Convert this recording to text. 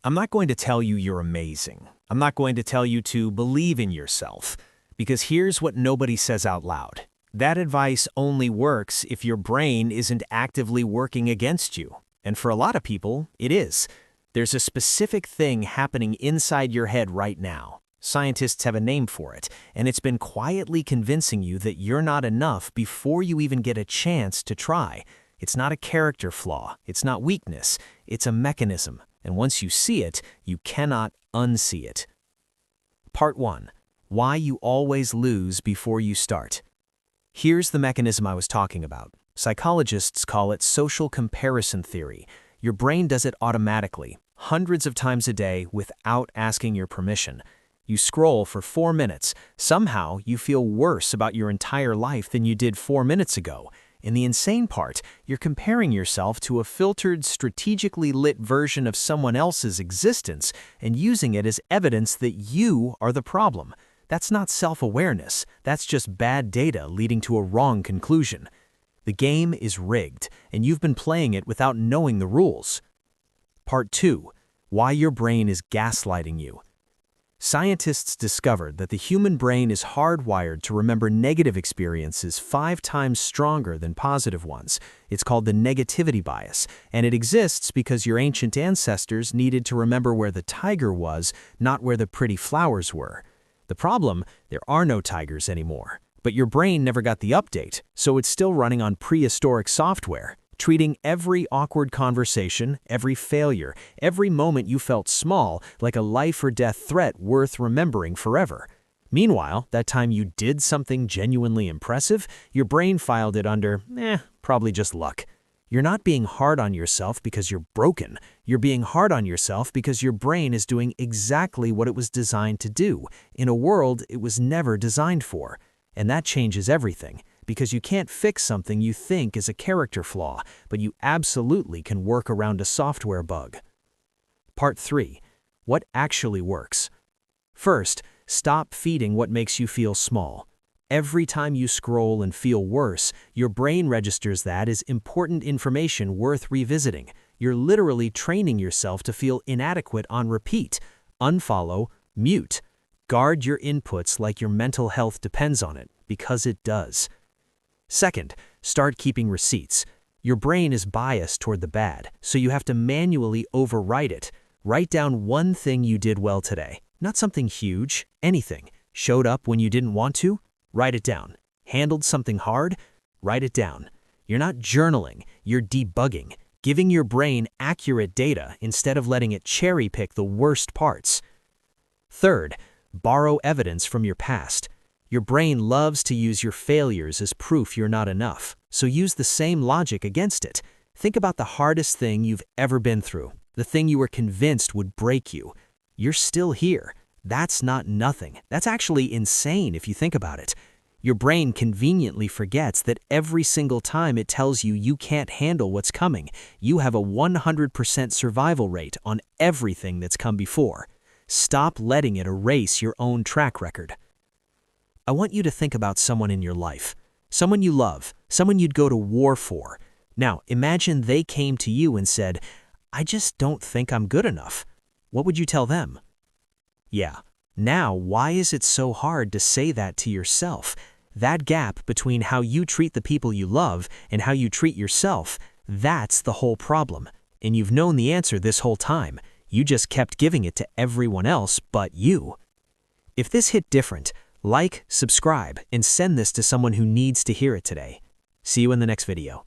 I'm not going to tell you you're amazing. I'm not going to tell you to believe in yourself, because here's what nobody says out loud. That advice only works if your brain isn't actively working against you. And for a lot of people, it is. There's a specific thing happening inside your head right now. Scientists have a name for it, and it's been quietly convincing you that you're not enough before you even get a chance to try. It's not a character flaw. It's not weakness. It's a mechanism. And once you see it, you cannot unsee it. Part 1. Why you always lose before you start. Here's the mechanism I was talking about. Psychologists call it social comparison theory. Your brain does it automatically, hundreds of times a day without asking your permission. You scroll for 4 minutes. Somehow, you feel worse about your entire life than you did 4 minutes ago. In the insane part, you're comparing yourself to a filtered, strategically lit version of someone else's existence and using it as evidence that you are the problem. That's not self-awareness. That's just bad data leading to a wrong conclusion. The game is rigged, and you've been playing it without knowing the rules. Part 2. Why your brain is gaslighting you. Scientists discovered that the human brain is hardwired to remember negative experiences 5 times stronger than positive ones. It's called the negativity bias, and it exists because your ancient ancestors needed to remember where the tiger was, not where the pretty flowers were. The problem, there are no tigers anymore. But your brain never got the update, so it's still running on prehistoric software, treating every awkward conversation, every failure, every moment you felt small like a life or death threat worth remembering forever. Meanwhile, that time you did something genuinely impressive, your brain filed it under, probably just luck. You're not being hard on yourself because you're broken. You're being hard on yourself because your brain is doing exactly what it was designed to do, in a world it was never designed for. And that changes everything, because you can't fix something you think is a character flaw, but you absolutely can work around a software bug. Part 3. What actually works? First, stop feeding what makes you feel small. Every time you scroll and feel worse, your brain registers that as important information worth revisiting. You're literally training yourself to feel inadequate on repeat. Unfollow, mute. Guard your inputs like your mental health depends on it, because it does. Second, start keeping receipts. Your brain is biased toward the bad, so you have to manually overwrite it. Write down one thing you did well today. Not something huge, anything. Showed up when you didn't want to? Write it down. Handled something hard? Write it down. You're not journaling, you're debugging, giving your brain accurate data instead of letting it cherry-pick the worst parts. Third, borrow evidence from your past. Your brain loves to use your failures as proof you're not enough, so use the same logic against it. Think about the hardest thing you've ever been through, the thing you were convinced would break you. You're still here. That's not nothing. That's actually insane if you think about it. Your brain conveniently forgets that every single time it tells you you can't handle what's coming, you have a 100% survival rate on everything that's come before. Stop letting it erase your own track record. I want you to think about someone in your life, someone you love, someone you'd go to war for. Now, imagine they came to you and said, "I just don't think I'm good enough." What would you tell them? Yeah. Now, why is it so hard to say that to yourself? That gap between how you treat the people you love and how you treat yourself, that's the whole problem. And you've known the answer this whole time. You just kept giving it to everyone else but you. If this hit different, like, subscribe, and send this to someone who needs to hear it today. See you in the next video.